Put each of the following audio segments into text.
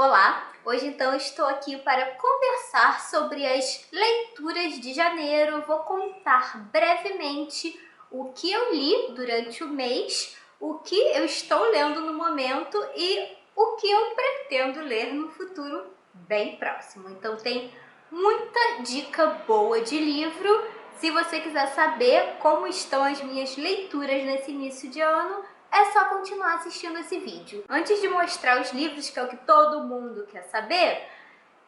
Olá! Hoje então estou aqui para conversar sobre as leituras de janeiro. Vou contar brevemente o que eu li durante o mês, o que eu estou lendo no momento e o que eu pretendo ler no futuro bem próximo. Então tem muita dica boa de livro. Se você quiser saber como estão as minhas leituras nesse início de ano, é só continuar assistindo esse vídeo. Antes de mostrar os livros, que é o que todo mundo quer saber,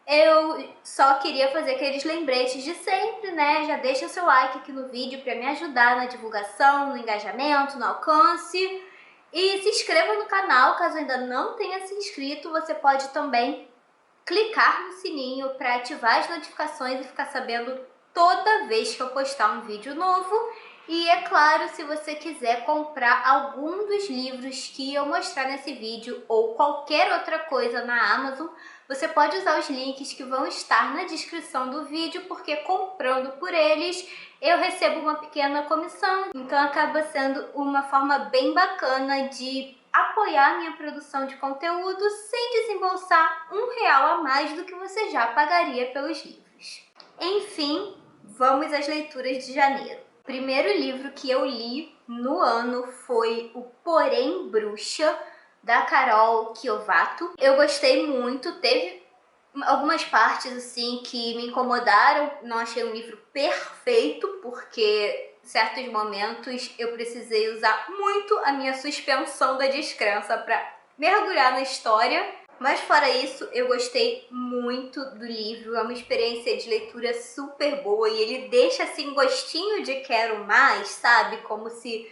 eu só queria fazer aqueles lembretes de sempre, né? Já deixa o seu like aqui no vídeo para me ajudar na divulgação, no engajamento, no alcance. E se inscreva no canal, caso ainda não tenha se inscrito. Você pode também clicar no sininho para ativar as notificações e ficar sabendo toda vez que eu postar um vídeo novo. E é claro, se você quiser comprar algum dos livros que eu mostrar nesse vídeo ou qualquer outra coisa na Amazon, você pode usar os links que vão estar na descrição do vídeo, porque comprando por eles eu recebo uma pequena comissão, então acaba sendo uma forma bem bacana de apoiar minha produção de conteúdo sem desembolsar R$1 a mais do que você já pagaria pelos livros. Enfim, vamos às leituras de janeiro. O primeiro livro que eu li no ano foi o Porém Bruxa, da Carol Kiovato. Eu gostei muito, teve algumas partes assim que me incomodaram, não achei um livro perfeito, porque em certos momentos eu precisei usar muito a minha suspensão da descrença para mergulhar na história. Mas fora isso, eu gostei muito do livro, é uma experiência de leitura super boa e ele deixa assim gostinho de quero mais, sabe? Como se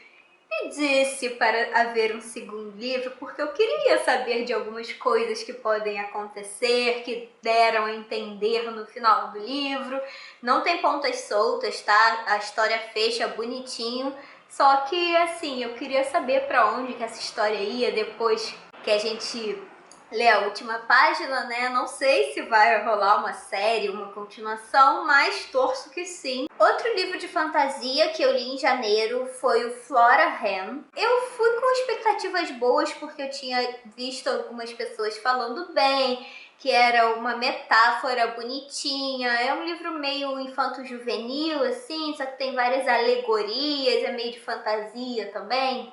pedisse para haver um segundo livro, porque eu queria saber de algumas coisas que podem acontecer, que deram a entender no final do livro. Não tem pontas soltas, tá? A história fecha bonitinho, só que assim, eu queria saber para onde que essa história ia depois que a gente ler a última página, né? Não sei se vai rolar uma série, uma continuação, mas torço que sim. Outro livro de fantasia que eu li em janeiro foi o Flora Han. Eu fui com expectativas boas porque eu tinha visto algumas pessoas falando bem, que era uma metáfora bonitinha. É um livro meio infanto-juvenil, assim, só que tem várias alegorias, é meio de fantasia também.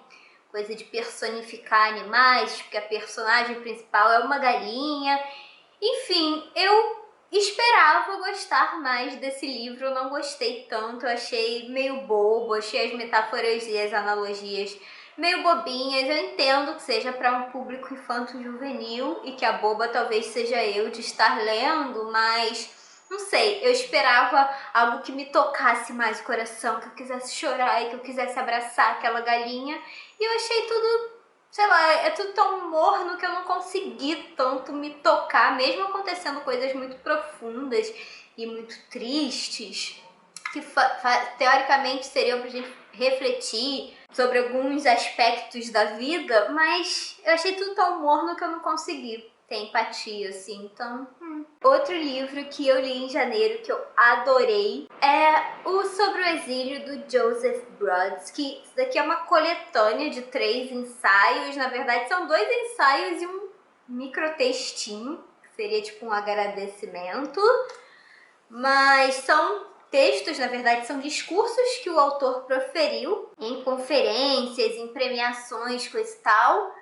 Coisa de personificar animais, porque a personagem principal é uma galinha. Enfim, eu esperava gostar mais desse livro, eu não gostei tanto, eu achei meio bobo, achei as metáforas e as analogias meio bobinhas. Eu entendo que seja para um público infanto-juvenil e que a boba talvez seja eu de estar lendo, mas não sei, eu esperava algo que me tocasse mais o coração, que eu quisesse chorar e que eu quisesse abraçar aquela galinha. E eu achei tudo, sei lá, é tudo tão morno que eu não consegui tanto me tocar, mesmo acontecendo coisas muito profundas e muito tristes, que teoricamente seriam pra gente refletir sobre alguns aspectos da vida, mas eu achei tudo tão morno que eu não consegui ter empatia, assim, então... Outro livro que eu li em janeiro que eu adorei é o Sobre o Exílio, do Joseph Brodsky. Isso daqui é uma coletânea de 3 ensaios, na verdade são 2 ensaios e um microtextinho, que seria tipo um agradecimento, mas são textos, na verdade são discursos que o autor proferiu em conferências, em premiações, coisa e tal,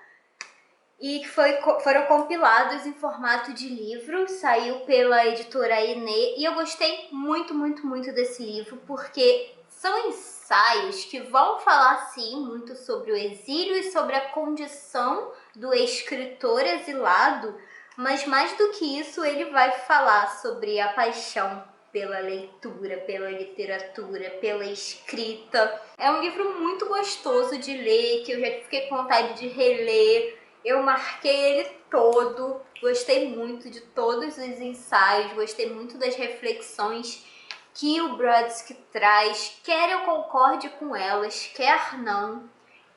e que foram compilados em formato de livro, saiu pela editora Inê, e eu gostei muito, muito, muito desse livro, porque são ensaios que vão falar, sim, muito sobre o exílio e sobre a condição do escritor exilado, mas mais do que isso, ele vai falar sobre a paixão pela leitura, pela literatura, pela escrita. É um livro muito gostoso de ler, que eu já fiquei com vontade de reler. Eu marquei ele todo, gostei muito de todos os ensaios, gostei muito das reflexões que o Brodsky traz, quer eu concorde com elas, quer não.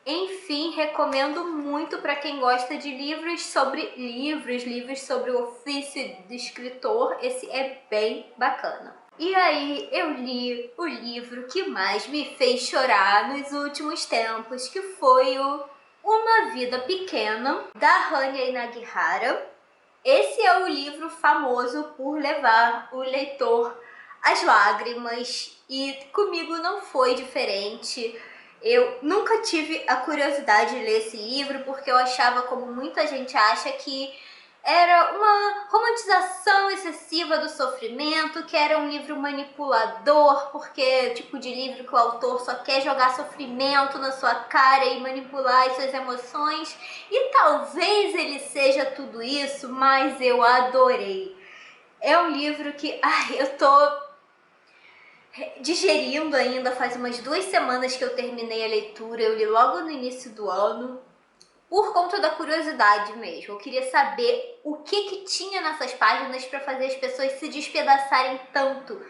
Enfim, recomendo muito para quem gosta de livros sobre o ofício de escritor, esse é bem bacana. E aí eu li o livro que mais me fez chorar nos últimos tempos, que foi o Uma Vida Pequena, da Hanya Inagihara. Esse livro famoso por levar o leitor às lágrimas, e comigo não foi diferente. Eu nunca tive a curiosidade de ler esse livro porque eu achava, como muita gente acha, que era uma romantização excessiva do sofrimento, que era um livro manipulador, porque é o tipo de livro que o autor só quer jogar sofrimento na sua cara e manipular as suas emoções. E talvez ele seja tudo isso, mas eu adorei. É um livro que eu tô digerindo ainda. Faz umas 2 semanas que eu terminei a leitura, eu li logo no início do ano, por conta da curiosidade mesmo. Eu queria saber o que tinha nessas páginas para fazer as pessoas se despedaçarem tanto,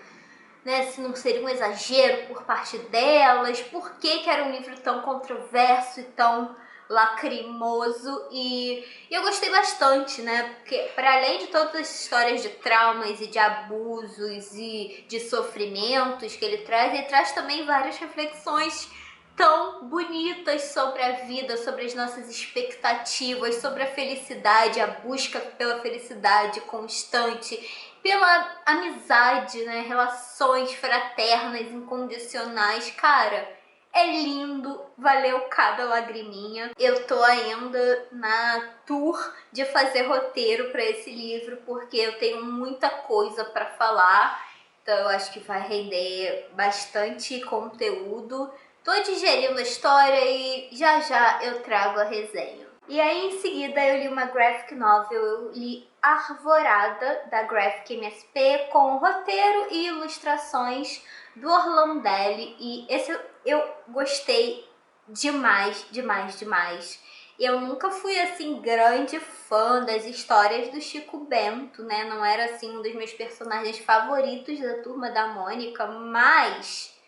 né? Se não seria um exagero por parte delas, por que era um livro tão controverso e tão lacrimoso. E eu gostei bastante, né? Porque para além de todas as histórias de traumas e de abusos e de sofrimentos que ele traz também várias reflexões tão bonitas sobre a vida, sobre as nossas expectativas, sobre a felicidade, a busca pela felicidade constante, pela amizade, né? Relações fraternas, incondicionais. Cara, é lindo, valeu cada lagriminha. Eu tô ainda na tour de fazer roteiro para esse livro, porque eu tenho muita coisa para falar, então eu acho que vai render bastante conteúdo. Tô digerindo a história e já eu trago a resenha. E aí em seguida eu li uma graphic novel, eu li Arvorada, da Graphic MSP, com roteiro e ilustrações do Orlandelli, e esse eu gostei demais, demais, demais. Eu nunca fui assim grande fã das histórias do Chico Bento, né? Não era assim um dos meus personagens favoritos da Turma da Mônica, mas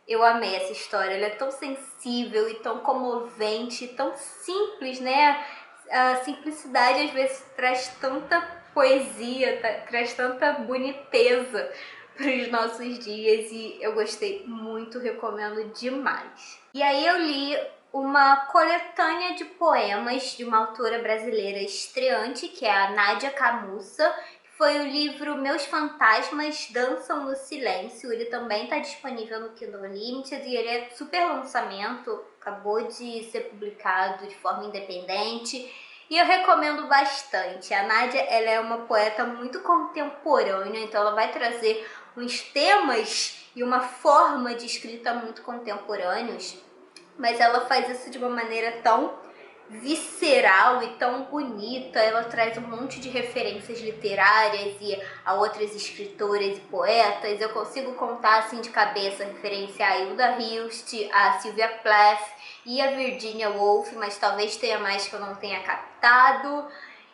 eu amei essa história. Ela é tão sensível e tão comovente, tão simples, né? A simplicidade às vezes traz tanta poesia, traz tanta boniteza para os nossos dias, e eu gostei muito, recomendo demais. E aí eu li uma coletânea de poemas de uma autora brasileira estreante, que é a Nádia Camussa. Foi o livro Meus Fantasmas Dançam no Silêncio. Ele também está disponível no Kindle Unlimited e ele é super lançamento, acabou de ser publicado de forma independente e eu recomendo bastante. A Nádia, ela é uma poeta muito contemporânea, então ela vai trazer uns temas e uma forma de escrita muito contemporâneos, mas ela faz isso de uma maneira tão visceral e tão bonita. Ela traz um monte de referências literárias e a outras escritoras e poetas. Eu consigo contar assim de cabeça referência a Hilda Hilst, a Sylvia Plath e a Virginia Woolf, mas talvez tenha mais que eu não tenha captado.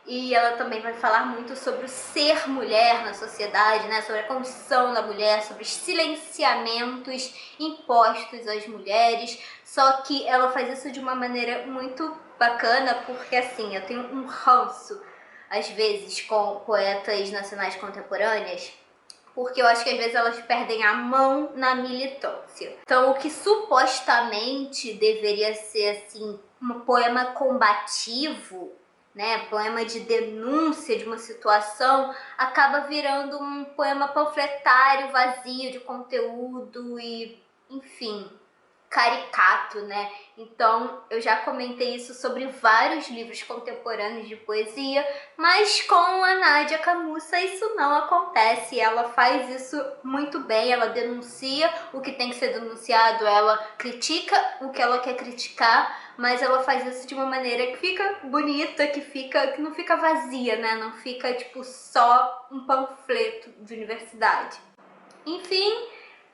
E ela também vai falar muito sobre o ser mulher na sociedade, né? Sobre a condição da mulher, sobre os silenciamentos impostos às mulheres. Só que ela faz isso de uma maneira muito bacana, porque assim, eu tenho um ranço, às vezes, com poetas nacionais contemporâneas, porque eu acho que às vezes elas perdem a mão na militância. Então, o que supostamente deveria ser, assim, um poema combativo, né, poema de denúncia de uma situação, acaba virando um poema panfletário, vazio de conteúdo e, enfim, caricato, né? Então, eu já comentei isso sobre vários livros contemporâneos de poesia, mas com a Nádia Camussa isso não acontece. Ela faz isso muito bem, ela denuncia o que tem que ser denunciado, ela critica o que ela quer criticar, mas ela faz isso de uma maneira que fica bonita, que não fica vazia, né? Não fica tipo só um panfleto de universidade. Enfim,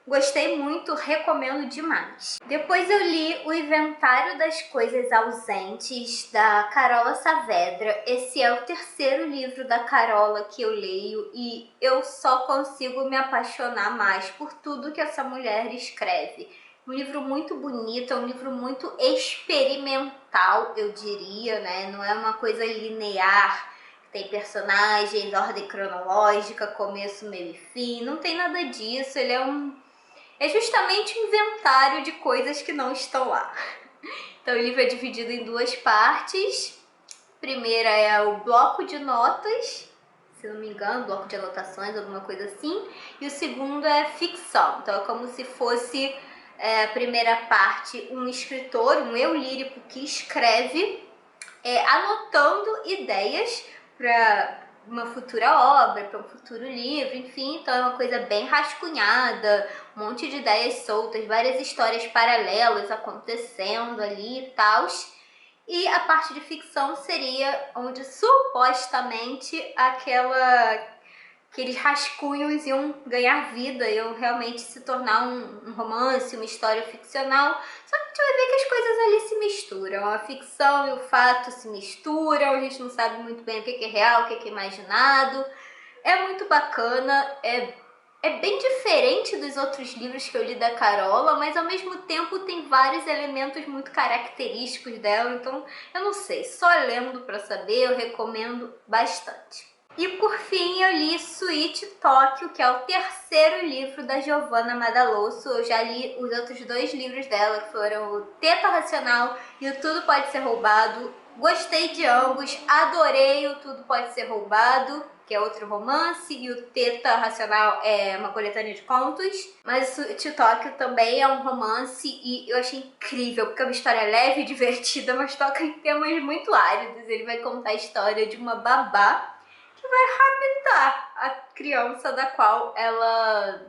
gostei muito, recomendo demais. Depois eu li O Inventário das Coisas Ausentes, da Carola Saavedra. Esse é o terceiro livro da Carola que eu leio e eu só consigo me apaixonar mais por tudo que essa mulher escreve. Um livro muito bonito, é um livro muito experimental, eu diria, né? Não é uma coisa linear, tem personagens, ordem cronológica, começo, meio e fim, não tem nada disso. Ele é justamente um inventário de coisas que não estão lá. Então o livro é dividido em 2 partes. A primeira é o bloco de notas, se eu não engano, bloco de anotações, alguma coisa assim. E o segundo é ficção, então é como se fosse a primeira parte um escritor, um eu lírico que escreve, anotando ideias para uma futura obra, para um futuro livro, enfim, então é uma coisa bem rascunhada, um monte de ideias soltas, várias histórias paralelas acontecendo ali e tal. E a parte de ficção seria onde supostamente aqueles rascunhos iam ganhar vida, iam realmente se tornar um romance, uma história ficcional. Só que a gente vai ver que as coisas ali se misturam. A ficção e o fato se misturam, a gente não sabe muito bem o que é real, o que é imaginado. É muito bacana, é bem diferente dos outros livros que eu li da Carola, mas ao mesmo tempo tem vários elementos muito característicos dela, então eu não sei, só lendo pra saber, eu recomendo bastante. E por fim eu li Sweet Tóquio, que é o terceiro livro da Giovanna Madalosso. Eu já li os outros dois livros dela, que foram o Teta Racional e o Tudo Pode Ser Roubado. Gostei de ambos, adorei o Tudo Pode Ser Roubado, que é outro romance, e o Teta Racional é uma coletânea de contos. Mas o Sweet Tóquio também é um romance e eu achei incrível, porque é uma história leve e divertida, mas toca em temas muito áridos. Ele vai contar a história de uma babá que vai raptar a criança da qual ela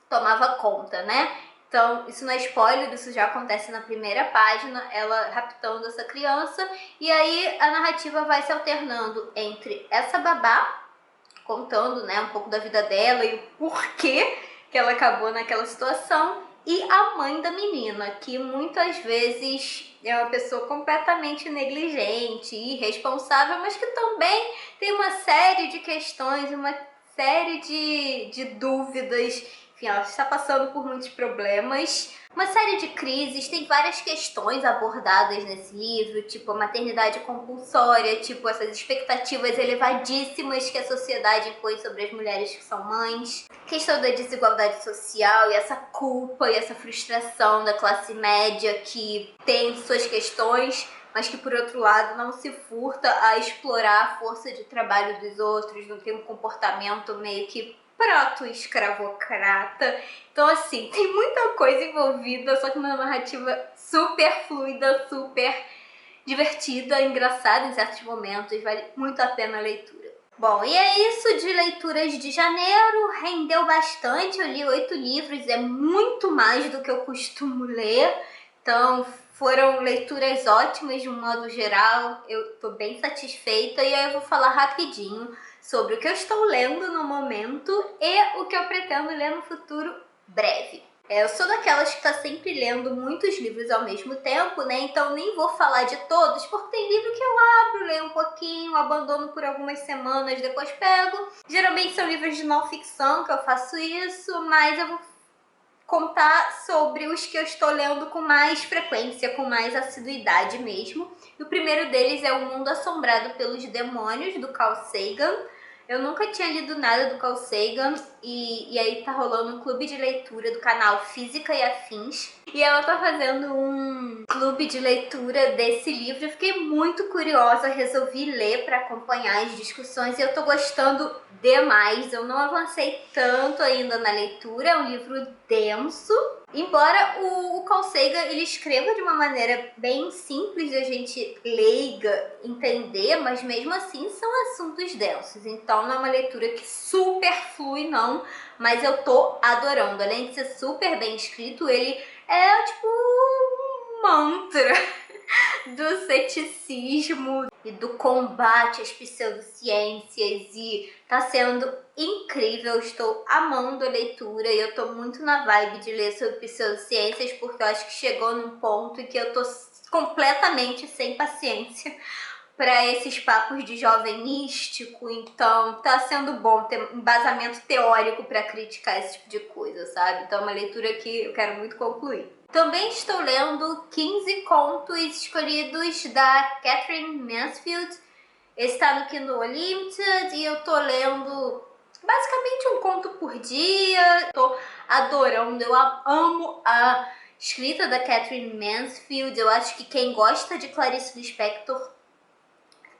tomava conta, né? Então, isso não é spoiler, isso já acontece na primeira página, ela raptando essa criança, e aí a narrativa vai se alternando entre essa babá, contando, né, um pouco da vida dela e o porquê que ela acabou naquela situação, e a mãe da menina, que muitas vezes é uma pessoa completamente negligente e irresponsável, mas que também tem uma série de questões, uma série de dúvidas. Enfim, ela está passando por muitos problemas, uma série de crises, tem várias questões abordadas nesse livro, tipo a maternidade compulsória, tipo essas expectativas elevadíssimas que a sociedade impõe sobre as mulheres que são mães, questão da desigualdade social e essa culpa e essa frustração da classe média que tem suas questões, mas que por outro lado não se furta a explorar a força de trabalho dos outros, não tem um comportamento meio que proto-escravocrata. Então assim, tem muita coisa envolvida, só que uma narrativa super fluida, super divertida, engraçada em certos momentos, vale muito a pena a leitura. Bom, e é isso de leituras de janeiro, rendeu bastante, eu li 8 livros, é muito mais do que eu costumo ler, então foram leituras ótimas de um modo geral, eu tô bem satisfeita e aí eu vou falar rapidinho sobre o que eu estou lendo no momento e o que eu pretendo ler no futuro breve. Eu sou daquelas que está sempre lendo muitos livros ao mesmo tempo, né? Então nem vou falar de todos, porque tem livro que eu abro, leio um pouquinho, abandono por algumas semanas, depois pego. Geralmente são livros de não ficção que eu faço isso, mas eu vou contar sobre os que eu estou lendo com mais frequência, com mais assiduidade mesmo. E o primeiro deles é O Mundo Assombrado pelos Demônios, do Carl Sagan. Eu nunca tinha lido nada do Carl Sagan e aí tá rolando um clube de leitura do canal Física e Afins. E ela tá fazendo um clube de leitura desse livro. Eu fiquei muito curiosa, resolvi ler para acompanhar as discussões e eu tô gostando demais. Eu não avancei tanto ainda na leitura, é um livro denso. Embora o Carl Sagan ele escreva de uma maneira bem simples de a gente leiga entender, mas mesmo assim são assuntos densos. Então não é uma leitura que super flui não, mas eu tô adorando. Além de ser super bem escrito, ele é tipo um mantra do ceticismo e do combate às pseudociências e tá sendo incrível, estou amando a leitura e eu tô muito na vibe de ler sobre pseudociências porque eu acho que chegou num ponto em que eu tô completamente sem paciência para esses papos de jovem místico, então tá sendo bom ter embasamento teórico para criticar esse tipo de coisa, sabe? Então é uma leitura que eu quero muito concluir. Também estou lendo 15 contos escolhidos da Katherine Mansfield. Esse está no Kindle Unlimited e eu tô lendo basicamente um conto por dia. Tô adorando, eu amo a escrita da Katherine Mansfield. Eu acho que quem gosta de Clarice Lispector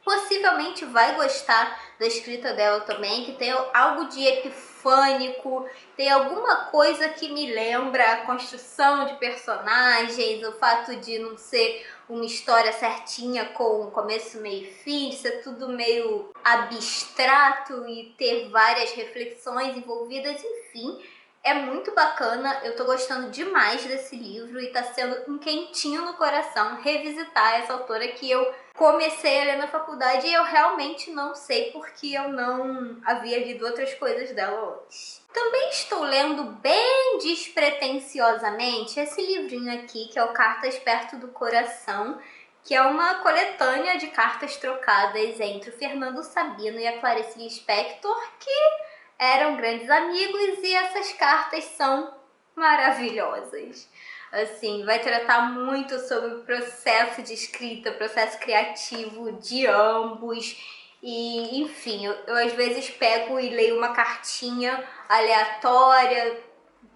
possivelmente vai gostar da escrita dela também, que tem algo de epifânico, tem alguma coisa que me lembra a construção de personagens, o fato de não ser uma história certinha com começo, meio e fim, de ser tudo meio abstrato e ter várias reflexões envolvidas, enfim. É muito bacana, eu tô gostando demais desse livro e tá sendo um quentinho no coração revisitar essa autora que eu comecei a ler na faculdade e eu realmente não sei porque eu não havia lido outras coisas dela antes. Também estou lendo bem despretensiosamente esse livrinho aqui, que é o Cartas Perto do Coração, que é uma coletânea de cartas trocadas entre o Fernando Sabino e a Clarice Lispector, que eram grandes amigos e essas cartas são maravilhosas. Assim, vai tratar muito sobre o processo de escrita, processo criativo de ambos. E, enfim, eu às vezes pego e leio uma cartinha aleatória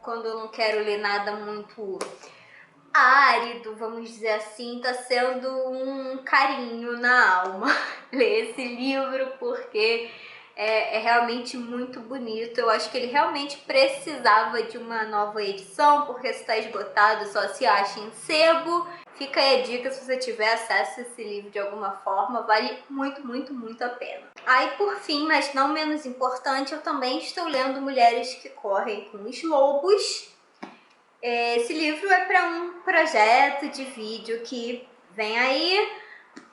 quando eu não quero ler nada muito árido, vamos dizer assim. Tá sendo um carinho na alma ler esse livro, porque é realmente muito bonito. Eu acho que ele realmente precisava de uma nova edição, porque se está esgotado só se acha em sebo. Fica aí a dica, se você tiver acesso a esse livro de alguma forma, vale muito, muito, muito a pena. Aí, por fim, mas não menos importante, eu também estou lendo Mulheres que Correm com os Lobos. Esse livro é para um projeto de vídeo que vem aí,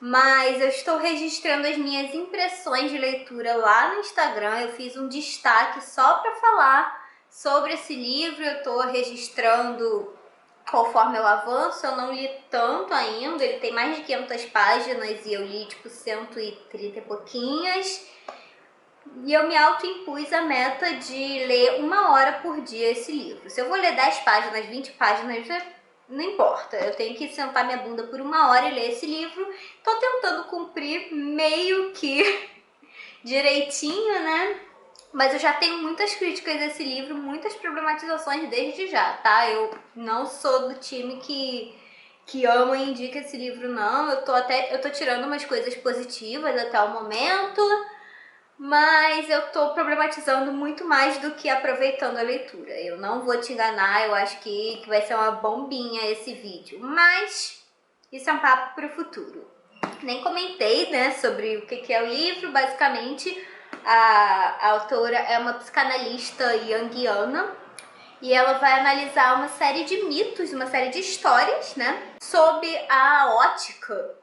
mas eu estou registrando as minhas impressões de leitura lá no Instagram. Eu fiz um destaque só para falar sobre esse livro. Eu estou registrando conforme eu avanço. Eu não li tanto ainda, ele tem mais de 500 páginas e eu li tipo 130 e pouquinhas. E eu me autoimpus a meta de ler 1 hora por dia esse livro. Se eu vou ler 10 páginas, 20 páginas, não importa. Eu tenho que sentar minha bunda por 1 hora e ler esse livro. Tô tentando cumprir meio que direitinho, né? Mas eu já tenho muitas críticas desse livro, muitas problematizações desde já, tá? Eu não sou do time que ama e indica esse livro, não. Eu tô tirando umas coisas positivas até o momento, mas eu tô problematizando muito mais do que aproveitando a leitura. Eu não vou te enganar, eu acho que vai ser uma bombinha esse vídeo, mas isso é um papo pro futuro. Nem comentei, né, sobre o que é o livro. Basicamente, a autora é uma psicanalista junguiana e ela vai analisar uma série de mitos, uma série de histórias, né, sob a ótica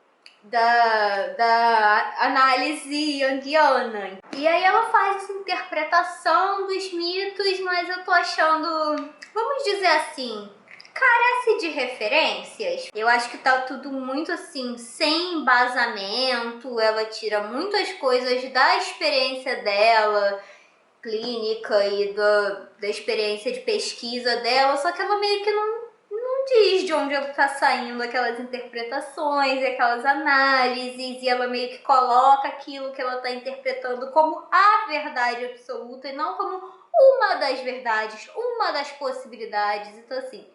da análise junguiana. E aí ela faz essa interpretação dos mitos, mas eu tô achando, vamos dizer assim, carece de referências. Eu acho que tá tudo muito assim, sem embasamento. Ela tira muitas coisas da experiência dela, clínica, e da experiência de pesquisa dela, só que ela meio que não diz de onde tá saindo aquelas interpretações e aquelas análises, e ela meio que coloca aquilo que ela tá interpretando como a verdade absoluta e não como uma das verdades, uma das possibilidades. Então assim,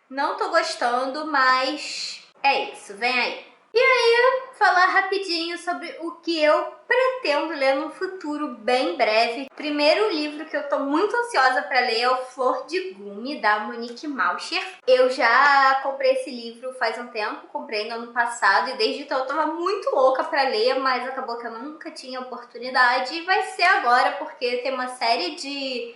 não tô gostando, mas é isso, vem aí. E aí, falar rapidinho sobre o que eu pretendo ler no futuro bem breve. Primeiro livro que eu tô muito ansiosa para ler é o Flor de Gume, da Monique Mauscher. Eu já comprei esse livro faz um tempo, comprei no ano passado, e desde então eu tava muito louca para ler, mas acabou que eu nunca tinha oportunidade, e vai ser agora, porque tem uma série de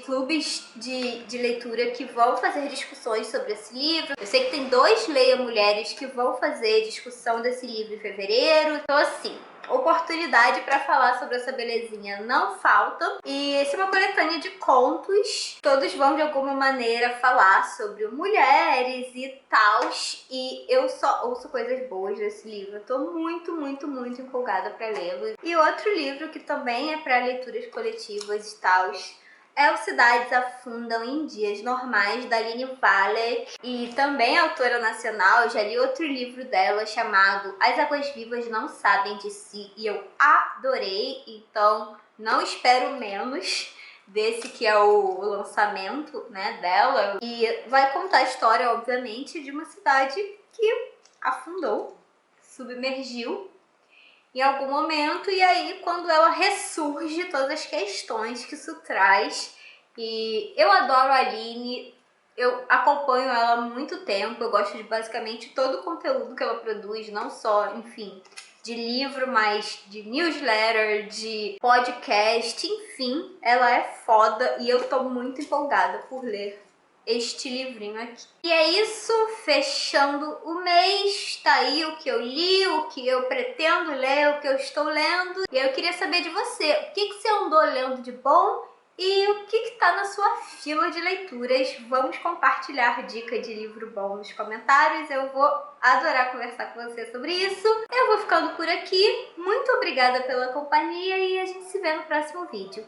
clubes de leitura que vão fazer discussões sobre esse livro. Eu sei que tem 2 Leia Mulheres que vão fazer discussão desse livro em fevereiro. Então assim, oportunidade para falar sobre essa belezinha não falta. E esse é uma coletânea de contos. Todos vão de alguma maneira falar sobre mulheres e tal. E eu só ouço coisas boas desse livro. Eu tô muito, muito, muito empolgada para lê-lo. E outro livro que também é para leituras coletivas e tal é o Cidades Afundam em Dias Normais, da Aline Wallach, e também autora nacional. Eu já li outro livro dela chamado As Águas Vivas Não Sabem de Si, e eu adorei, então não espero menos desse que é o lançamento, né, dela. E vai contar a história, obviamente, de uma cidade que afundou, submergiu, em algum momento, e aí quando ela ressurge, todas as questões que isso traz. E eu adoro a Aline, eu acompanho ela há muito tempo, eu gosto de basicamente todo o conteúdo que ela produz, não só, enfim, de livro, mas de newsletter, de podcast, enfim, ela é foda e eu tô muito empolgada por ler este livrinho aqui. E é isso, fechando o mês, tá aí o que eu li, o que eu pretendo ler, o que eu estou lendo. E eu queria saber de você, o que você andou lendo de bom e o que tá na sua fila de leituras. Vamos compartilhar dica de livro bom nos comentários, eu vou adorar conversar com você sobre isso. Eu vou ficando por aqui, muito obrigada pela companhia e a gente se vê no próximo vídeo.